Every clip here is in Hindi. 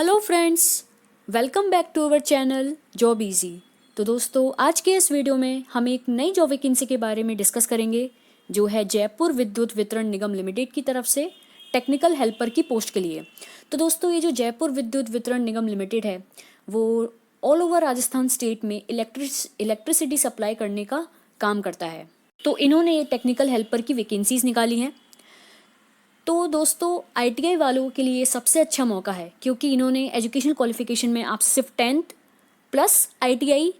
Hello friends, welcome back to our channel Job Easy. तो दोस्तों, आज के इस वीडियो में हम एक नई जॉब वैकेंसी के बारे में डिस्कस करेंगे जो है जयपुर विद्युत वितरण निगम लिमिटेड की तरफ से टेक्निकल हेल्पर की पोस्ट के लिए। तो दोस्तों, ये जो जयपुर विद्युत वितरण निगम लिमिटेड है वो ऑल ओवर राजस्थान स्टेट में इलेक्ट्रिसिटी सप्लाई करने का काम करता है। तो इन्होंने ये टेक्निकल हेल्पर की वैकेंसीज निकाली हैं। तो दोस्तों, आईटीआई वालों के लिए सबसे अच्छा मौका है क्योंकि इन्होंने एजुकेशन क्वालिफिकेशन में आप सिर्फ 10th प्लस आईटीआई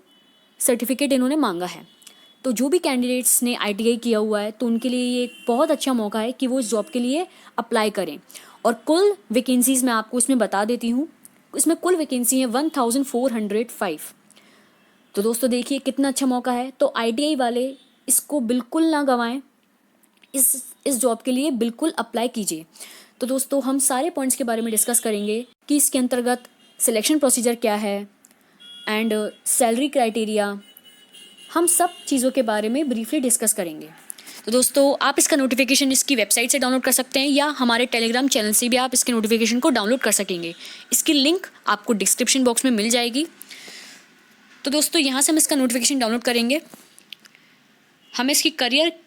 सर्टिफिकेट इन्होंने मांगा है। तो जो भी कैंडिडेट्स ने आईटीआई किया हुआ है तो उनके लिए ये एक बहुत अच्छा मौका है कि वो इस जॉब के लिए अप्लाई करें। और कुल वैकेंसीज मैं आपको इसमें बता देती हूँ। इसमें कुल वैकेंसी है 1405। तो दोस्तों देखिए कितना अच्छा मौका है। तो आईटीआई वाले इसको बिल्कुल ना गंवाएं, इस जॉब के लिए बिल्कुल अप्लाई कीजिए। तो दोस्तों, हम सारे पॉइंट्स के बारे में डिस्कस करेंगे कि इसके अंतर्गत सिलेक्शन प्रोसीजर क्या है एंड सैलरी क्राइटेरिया, हम सब चीज़ों के बारे में ब्रीफली डिस्कस करेंगे। तो दोस्तों, आप इसका नोटिफिकेशन इसकी वेबसाइट से डाउनलोड कर सकते हैं या हमारे टेलीग्राम चैनल से भी आप इसके नोटिफिकेशन को डाउनलोड कर सकेंगे। इसकी लिंक आपको डिस्क्रिप्शन बॉक्स में मिल जाएगी। तो दोस्तों, यहाँ से हम इसका नोटिफिकेशन डाउनलोड करेंगे। हमें इसकी करियर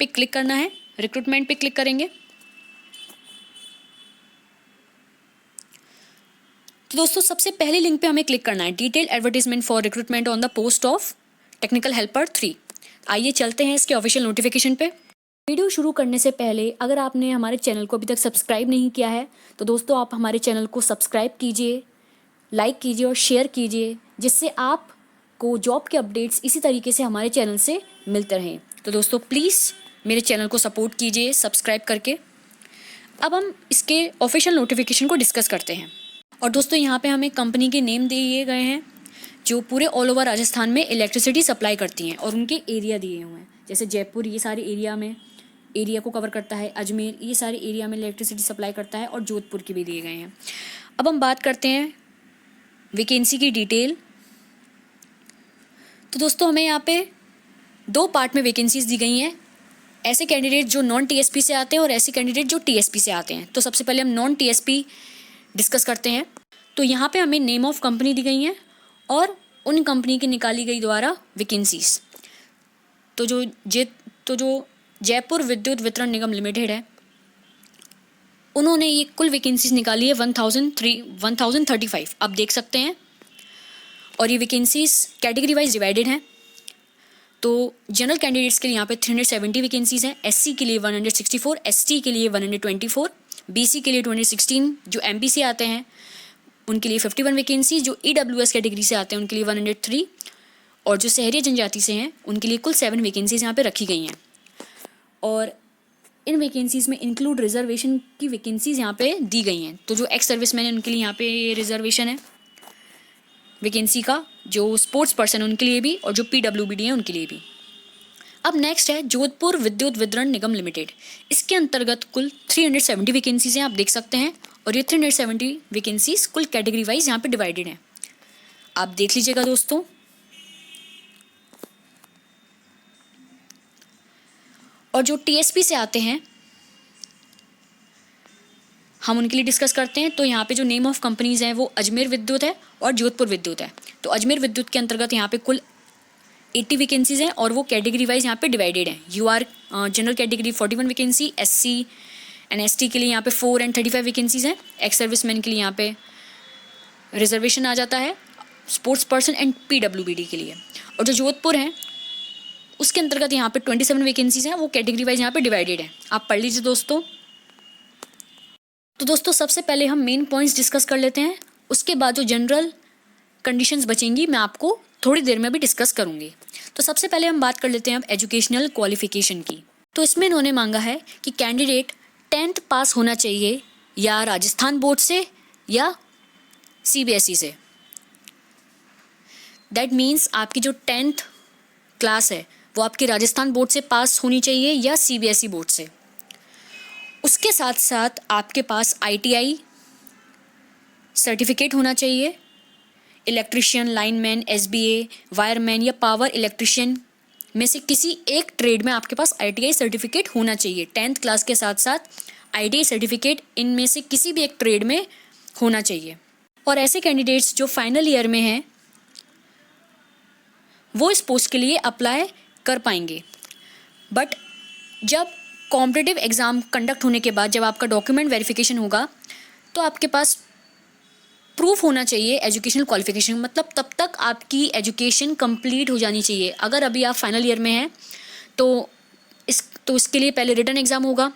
पे क्लिक करना है, रिक्रूटमेंट पे क्लिक करेंगे। तो दोस्तों, सबसे पहले लिंक पे हमें क्लिक करना है, detail advertisement for recruitment on the post of technical helper 3। आइए चलते हैं इसके ऑफिशियल नोटिफिकेशन पे। वीडियो शुरू करने से पहले अगर आपने हमारे चैनल को अभी तक सब्सक्राइब नहीं किया है तो दोस्तों आप हमारे चैनल को सब्सक्राइब कीजिए, लाइक कीजिए और शेयर कीजिए, जिससे आपको जॉब के अपडेट्स इसी तरीके से हमारे चैनल से मिलते रहें। तो दोस्तों प्लीज़ मेरे चैनल को सपोर्ट कीजिए सब्सक्राइब करके। अब हम इसके ऑफिशियल नोटिफिकेशन को डिस्कस करते हैं। और दोस्तों, यहाँ पे हमें कंपनी के नेम दिए गए हैं जो पूरे ऑल ओवर राजस्थान में इलेक्ट्रिसिटी सप्लाई करती हैं और उनके एरिया दिए हुए हैं। जैसे जयपुर ये सारे एरिया को कवर करता है, अजमेर ये सारे एरिया में इलेक्ट्रिसिटी सप्लाई करता है, और जोधपुर के भी दिए गए हैं। अब हम बात करते हैं वैकेंसी की डिटेल। तो दोस्तों, हमें यहाँ पे 2 पार्ट में वैकेंसीज दी गई हैं, ऐसे कैंडिडेट जो नॉन टीएसपी से आते हैं और ऐसे कैंडिडेट जो टीएसपी से आते हैं। तो सबसे पहले हम नॉन टीएसपी डिस्कस करते हैं। तो यहाँ पे हमें नेम ऑफ कंपनी दी गई हैं और उन कंपनी की निकाली गई द्वारा वैकेंसीज। तो जो जयपुर विद्युत वितरण निगम लिमिटेड है उन्होंने ये कुल वैकेंसीज निकाली है 1035 आप देख सकते हैं। और ये वैकेंसीज कैटेगरी वाइज डिवाइडेड हैं। तो जनरल कैंडिडेट्स के लिए यहाँ पे 370 वैकेंसीज हैं, एससी के लिए 164, एसटी के लिए 124, बीसी के लिए 216, जो एमपी से आते हैं उनके लिए 51 वैकेंसी, जो ईडब्ल्यूएस कैटेगरी से आते हैं उनके लिए 103, और जो शहरी जनजाति से हैं उनके लिए कुल 7 वैकेंसीज यहाँ पे रखी गई हैं। और इन वैकेंसीज में इंक्लूड रिजर्वेशन की वैकेंसीज यहाँ पे दी गई हैं। तो जो एक्स सर्विसमैन है उनके लिए यहाँ पे ये रिजर्वेशन है वैकेंसी का, जो स्पोर्ट्स पर्सन उनके लिए भी, और जो पीडब्ल्यूबीडी है उनके लिए भी। अब नेक्स्ट है जोधपुर विद्युत वितरण निगम लिमिटेड। इसके अंतर्गत कुल 370 वैकेंसीज हैं, आप देख सकते हैं। और ये 370 वैकेंसीज कुल कैटेगरी वाइज यहाँ पे डिवाइडेड हैं, आप देख लीजिएगा दोस्तों। और जो टीएसपी से आते हैं हम उनके लिए डिस्कस करते हैं। तो यहाँ पे जो नेम ऑफ कंपनीज हैं वो अजमेर विद्युत है और जोधपुर विद्युत है। तो अजमेर विद्युत के अंतर्गत यहाँ पे कुल 80 वैकेंसीज हैं और वो कैटेगरी वाइज यहाँ पे डिवाइडेड हैं। UR general category 41 vacancy, SC and ST के लिए यहाँ पे 4 एंड 35 वैकेंसीज हैं। एक्स सर्विसमैन के लिए यहाँ पे रिजर्वेशन आ जाता है, स्पोर्ट्स पर्सन एंड पीडब्ल्यूबीडी के लिए। और जो जोधपुर है उसके अंतर्गत यहाँ पे 27 वैकेंसीज हैं, वो कैटेगरी वाइज यहाँ पे डिवाइडेड है, आप पढ़ लीजिए दोस्तों। तो दोस्तों, सबसे पहले हम मेन पॉइंट्स डिस्कस कर लेते हैं, उसके बाद जो जनरल कंडीशंस बचेंगी मैं आपको थोड़ी देर में भी डिस्कस करूंगी। तो सबसे पहले हम बात कर लेते हैं अब एजुकेशनल क्वालिफिकेशन की। तो इसमें इन्होंने मांगा है कि कैंडिडेट 10th पास होना चाहिए या राजस्थान बोर्ड से या सीबीएसई से। दैट मीन्स आपकी जो 10th क्लास है वो आपकी राजस्थान बोर्ड से पास होनी चाहिए या सीबीएसई बोर्ड से। उसके साथ साथ आपके पास आईटीआई सर्टिफिकेट होना चाहिए, इलेक्ट्रिशियन, लाइनमैन, एसबीए, वायरमैन या पावर इलेक्ट्रिशियन में से किसी एक ट्रेड में आपके पास आईटीआई सर्टिफिकेट होना चाहिए। 10th क्लास के साथ साथ आईटीआई सर्टिफिकेट इनमें से किसी भी एक ट्रेड में होना चाहिए। और ऐसे कैंडिडेट्स जो फाइनल ईयर में हैं वो इस पोस्ट के लिए अप्लाई कर पाएंगे। बट जब कॉम्पिटिटिव एग्ज़ाम कंडक्ट होने के बाद जब आपका डॉक्यूमेंट वेरिफिकेशन होगा तो आपके पास प्रूफ होना चाहिए एजुकेशनल क्वालिफिकेशन, मतलब तब तक आपकी एजुकेशन कंप्लीट हो जानी चाहिए। अगर अभी आप फाइनल ईयर में हैं तो इसके लिए पहले रिटन एग्ज़ाम होगा,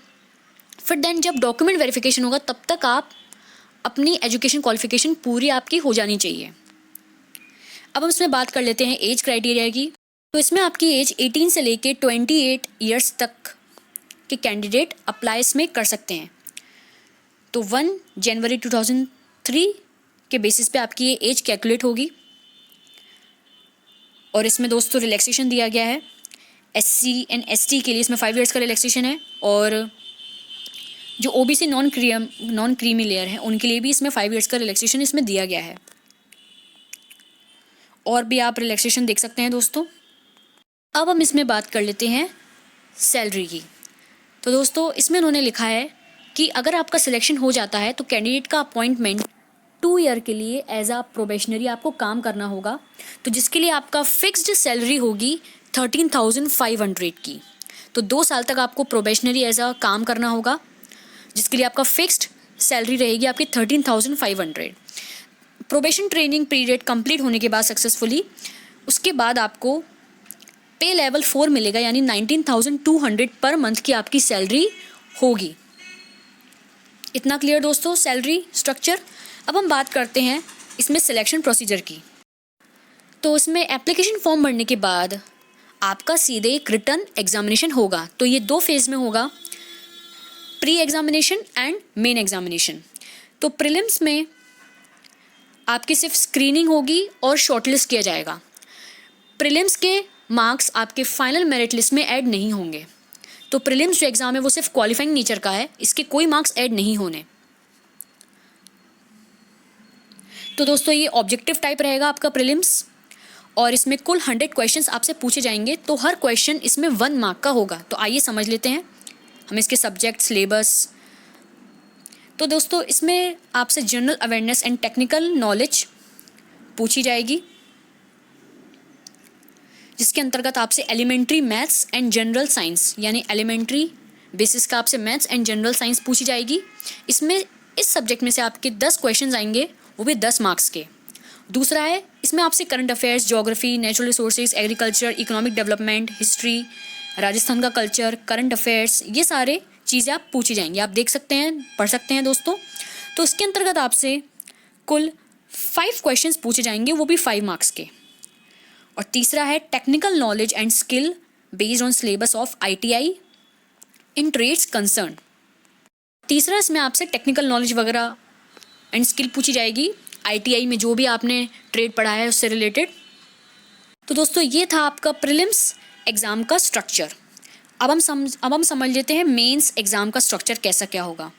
फिर देन जब डॉक्यूमेंट वेरिफिकेशन होगा तब तक आप अपनी एजुकेशन क्वालिफिकेशन पूरी आपकी हो जानी चाहिए। अब हम इसमें बात कर लेते हैं एज क्राइटेरिया की। तो इसमें आपकी एज 18 से लेके 28 ईयर्स तक के कैंडिडेट अप्लाई इसमें कर सकते हैं। तो 1 जनवरी 2003 के बेसिस पे आपकी ये एज कैलकुलेट होगी। और इसमें दोस्तों रिलैक्सेशन दिया गया है। SC एंड ST के लिए इसमें 5 ईयर्स का रिलैक्सेशन है, और जो OBC नॉन क्रीमी लेयर है उनके लिए भी इसमें 5 ईयर्स का रिलैक्सेशन इसमें दिया गया है। और भी आप रिलैक्सेशन देख सकते हैं दोस्तों। अब हम इसमें बात कर लेते हैं सैलरी की। तो दोस्तों इसमें उन्होंने लिखा है कि अगर आपका सिलेक्शन हो जाता है तो कैंडिडेट का अपॉइंटमेंट 2 ईयर के लिए एज आ प्रोबेशनरी आपको काम करना होगा, तो जिसके लिए आपका फिक्स्ड सैलरी होगी 13,500 की। तो 2 साल तक आपको प्रोबेशनरी एज आ काम करना होगा, जिसके लिए आपका फिक्स्ड सैलरी रहेगी आपकी 13,500। प्रोबेशन ट्रेनिंग पीरियड कंप्लीट होने के बाद सक्सेसफुली उसके बाद आपको पे लेवल 4 मिलेगा, यानी 19,200 पर मंथ की आपकी सैलरी होगी। इतना क्लियर दोस्तों सैलरी स्ट्रक्चर। अब हम बात करते हैं इसमें सिलेक्शन प्रोसीजर की। तो इसमें एप्लीकेशन फॉर्म भरने के बाद आपका सीधे एक रिटन एग्जामिनेशन होगा। तो ये 2 फेज़ में होगा, pre examination and main examination. तो प्रीलिम्स में आपकी सिर्फ स्क्रीनिंग होगी और शॉर्टलिस्ट किया जाएगा। प्रीलिम्स के मार्क्स आपके फाइनल मेरिट लिस्ट में ऐड नहीं होंगे। तो प्रीलिम्स जो एग्ज़ाम है वो सिर्फ क्वालिफाइंग नेचर का है, इसके कोई मार्क्स ऐड नहीं होने। तो दोस्तों ये ऑब्जेक्टिव टाइप रहेगा आपका प्रीलिम्स, और इसमें कुल 100 क्वेश्चंस आपसे पूछे जाएंगे। तो हर क्वेश्चन इसमें 1 मार्क का होगा। तो आइए समझ लेते हैं हम इसके सब्जेक्ट सिलेबस। तो दोस्तों इसमें आपसे general awareness and technical knowledge पूछी जाएगी, जिसके अंतर्गत आपसे elementary maths and general science, यानी एलिमेंट्री बेसिस का आपसे मैथ्स एंड जनरल साइंस पूछी जाएगी। इसमें इस सब्जेक्ट में से आपके 10 क्वेश्चंस आएंगे, वो भी 10 मार्क्स के। दूसरा है इसमें आपसे current affairs, geography, natural resources, agriculture, economic development, history, Rajasthan का कल्चर, करंट अफेयर्स, ये सारे चीज़ें आप पूछी जाएंगी। आप देख सकते हैं, पढ़ सकते हैं दोस्तों। तो इसके अंतर्गत आपसे कुल 5 क्वेश्चंस पूछे जाएंगे, वो भी 5 मार्क्स के। और तीसरा है technical knowledge and skill based on syllabus of ITI in trades concern. तीसरा इसमें आपसे टेक्निकल नॉलेज वगैरह एंड स्किल पूछी जाएगी ITI में जो भी आपने ट्रेड पढ़ा है उससे रिलेटेड। तो दोस्तों ये था आपका प्रीलिम्स एग्ज़ाम का स्ट्रक्चर। अब हम समझ लेते हैं मेंस एग्ज़ाम का स्ट्रक्चर कैसा क्या होगा।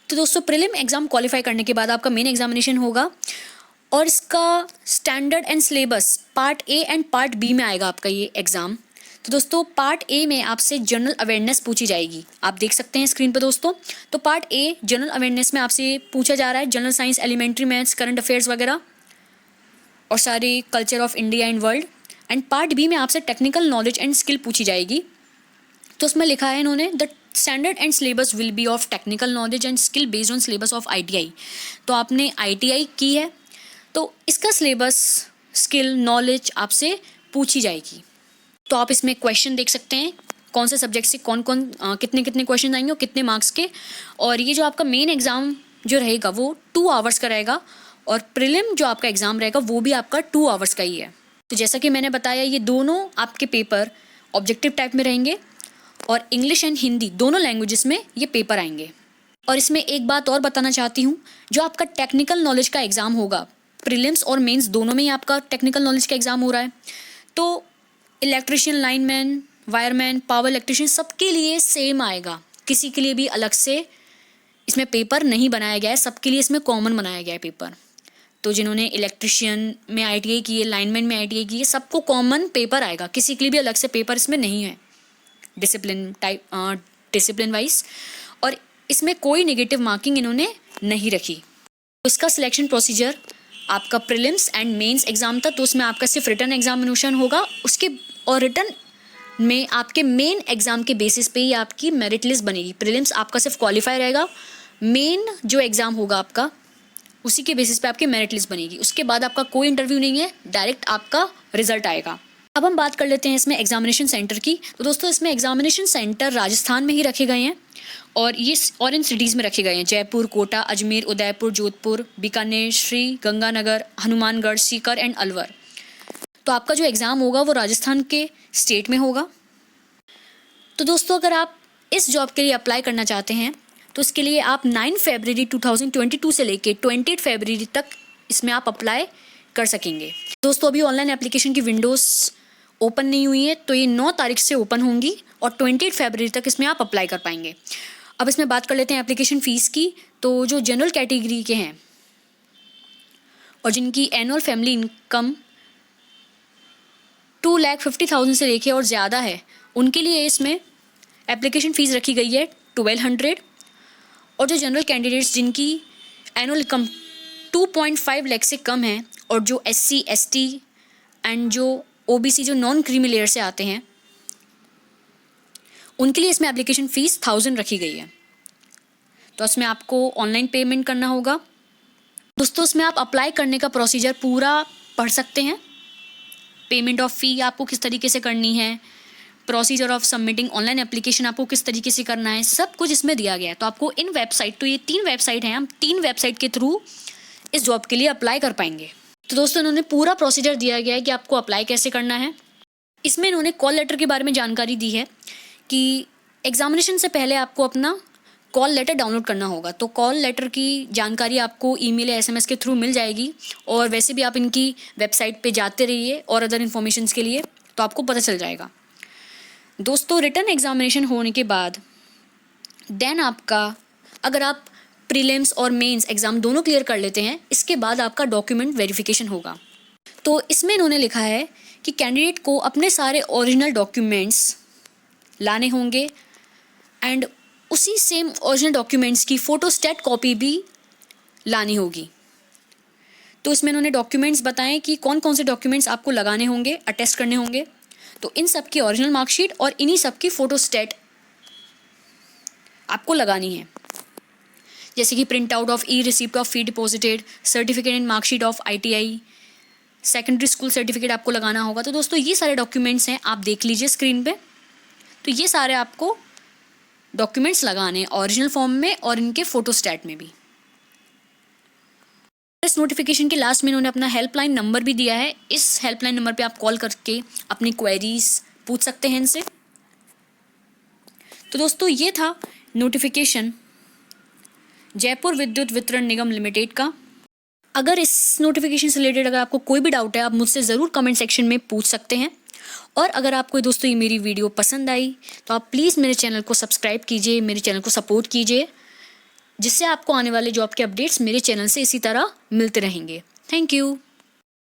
तो दोस्तों प्रीलिम एग्ज़ाम क्वालिफाई करने के बाद आपका मेन एग्जामिनेशन होगा, और इसका standard and syllabus part A and part B में आएगा आपका ये एग्ज़ाम। तो दोस्तों पार्ट A में आपसे जनरल अवेयरनेस पूछी जाएगी, आप देख सकते हैं स्क्रीन पर दोस्तों। तो पार्ट A जनरल अवेयरनेस में आपसे पूछा जा रहा है general science, elementary maths, current affairs वगैरह, और सारे culture of India and world. And part B में आपसे टेक्निकल नॉलेज एंड स्किल पूछी जाएगी। तो उसमें लिखा है इन्होंने the standard and syllabus will be of technical knowledge and skill based on syllabus of ITI। तो आपने ITI की है तो इसका सिलेबस, स्किल, नॉलेज आपसे पूछी जाएगी। तो आप इसमें क्वेश्चन देख सकते हैं कौन से सब्जेक्ट से कौन कौन कितने कितने क्वेश्चन आएंगे और कितने मार्क्स के। और ये जो आपका मेन एग्ज़ाम जो रहेगा वो 2 आवर्स का रहेगा, और प्रीलिम जो आपका एग्ज़ाम रहेगा वो भी आपका 2 आवर्स का ही है। तो जैसा कि मैंने बताया ये दोनों आपके पेपर ऑब्जेक्टिव टाइप में रहेंगे, और इंग्लिश एंड हिंदी दोनों लैंग्वेजेस में ये पेपर आएंगे। और इसमें एक बात और बताना चाहती हूँ, जो आपका टेक्निकल नॉलेज का एग्ज़ाम होगा, प्रीलिम्स और मेंस दोनों में ही आपका टेक्निकल नॉलेज का एग्ज़ाम हो रहा है। तो electrician, lineman, wireman, power electrician सबके लिए सेम आएगा, किसी के लिए भी अलग से इसमें पेपर नहीं बनाया गया है, सबके लिए इसमें कॉमन बनाया गया है पेपर। तो जिन्होंने इलेक्ट्रिशियन में ITI की है, लाइनमैन में ITI की है, सबको कॉमन पेपर आएगा, किसी के लिए भी अलग से पेपर इसमें नहीं है डिसिप्लिन वाइज। और इसमें कोई नेगेटिव मार्किंग इन्होंने नहीं रखी। इसका सिलेक्शन प्रोसीजर आपका प्रीलिम्स एंड मेंस एग्जाम था, तो उसमें आपका सिर्फ रिटन एग्जामिनेशन होगा उसके, और रिटन में आपके मेन एग्जाम के बेसिस पे ही आपकी मेरिट लिस्ट बनेगी। प्रीलिम्स आपका सिर्फ क्वालिफाई रहेगा, मेन जो एग्ज़ाम होगा आपका उसी के बेसिस पे आपकी मेरिट लिस्ट बनेगी। उसके बाद आपका कोई इंटरव्यू नहीं है, डायरेक्ट आपका रिजल्ट आएगा। अब हम बात कर लेते हैं इसमें एग्जामिनेशन सेंटर की। तो दोस्तों इसमें एग्जामिनेशन सेंटर राजस्थान में ही रखे गए हैं और ये और इन सिटीज़ में रखे गए हैं: जयपुर, कोटा, अजमेर, उदयपुर, जोधपुर, बीकानेर, श्री गंगानगर, हनुमानगढ़, सीकर एंड अलवर। तो आपका जो एग्ज़ाम होगा वो राजस्थान के स्टेट में होगा। तो दोस्तों अगर आप इस जॉब के लिए अप्लाई करना चाहते हैं तो इसके लिए आप 9 फरवरी 2022 से लेके 28 फरवरी तक इसमें आप अप्लाई कर सकेंगे। दोस्तों अभी ऑनलाइन एप्लीकेशन की विंडोज़ ओपन नहीं हुई है, तो ये 9 तारीख से ओपन होंगी और 28 फरवरी तक इसमें आप अप्लाई कर पाएंगे। अब इसमें बात कर लेते हैं एप्लीकेशन फ़ीस की। तो जो जनरल कैटेगरी के हैं और जिनकी एनुअल फैमिली इनकम 2,50,000 से लेके और ज़्यादा है, उनके लिए इसमें एप्लीकेशन फ़ीस रखी गई है 1200। और जो जनरल कैंडिडेट्स जिनकी एनुअल इनकम 2.5 लाख से कम है और जो SC, ST एंड जो OBC जो नॉन क्रीमी लेयर से आते हैं, उनके लिए इसमें एप्लीकेशन फ़ीस 1000 रखी गई है। तो इसमें आपको ऑनलाइन पेमेंट करना होगा। दोस्तों इसमें आप अप्लाई करने का प्रोसीजर पूरा पढ़ सकते हैं। पेमेंट ऑफ फ़ी आपको किस तरीके से करनी है, procedure of submitting online application आपको किस तरीके से करना है, सब कुछ इसमें दिया गया है। तो आपको इन वेबसाइट, तो ये 3 वेबसाइट हैं, हम 3 वेबसाइट के थ्रू इस जॉब के लिए अप्लाई कर पाएंगे। तो दोस्तों इन्होंने पूरा प्रोसीजर दिया गया है कि आपको अप्लाई कैसे करना है। इसमें इन्होंने कॉल लेटर के बारे में जानकारी दी है कि एग्जामिनेशन से पहले आपको अपना कॉल लेटर डाउनलोड करना होगा। तो कॉल लेटर की जानकारी आपको ईमेल या SMS के थ्रू मिल जाएगी, और वैसे भी आप इनकी वेबसाइट पे जाते रहिए और अदर इन्फॉर्मेशंस के लिए, तो आपको पता चल जाएगा। दोस्तों रिटन एग्जामिनेशन होने के बाद देन आपका, अगर आप प्रीलिम्स और मेंस एग्ज़ाम दोनों क्लियर कर लेते हैं, इसके बाद आपका डॉक्यूमेंट वेरिफिकेशन होगा। तो इसमें इन्होंने लिखा है कि कैंडिडेट को अपने सारे ओरिजिनल डॉक्यूमेंट्स लाने होंगे एंड उसी सेम ओरिजिनल डॉक्यूमेंट्स की फ़ोटोस्टेट कॉपी भी लानी होगी। तो इसमें इन्होंने डॉक्यूमेंट्स बताएं कि कौन कौन से डॉक्यूमेंट्स आपको लगाने होंगे, अटेस्ट करने होंगे। तो इन सब की ओरिजिनल मार्कशीट और इन्हीं सब की फ़ोटोस्टेट आपको लगानी है, जैसे कि print out of receipt of fee deposited, certificate and marksheet of ITI, secondary school certificate आपको लगाना होगा। तो दोस्तों ये सारे डॉक्यूमेंट्स हैं, आप देख लीजिए स्क्रीन पे। तो ये सारे आपको डॉक्यूमेंट्स लगाने ओरिजिनल फॉर्म में और इनके फ़ोटोस्टेट में भी। इस नोटिफिकेशन के लास्ट में इन्होंने अपना हेल्पलाइन नंबर भी दिया है। इस हेल्पलाइन नंबर पे आप कॉल करके अपनी क्वेरीज पूछ सकते हैं इनसे। तो दोस्तों ये था नोटिफिकेशन जयपुर विद्युत वितरण निगम लिमिटेड का। अगर इस नोटिफिकेशन से रिलेटेड अगर आपको कोई भी डाउट है, आप मुझसे ज़रूर कमेंट सेक्शन में पूछ सकते हैं। और अगर आपको दोस्तों ये मेरी वीडियो पसंद आई तो आप प्लीज़ मेरे चैनल को सब्सक्राइब कीजिए, मेरे चैनल को सपोर्ट कीजिए, जिससे आपको आने वाले जॉब के अपडेट्स मेरे चैनल से इसी तरह मिलते रहेंगे। Thank you.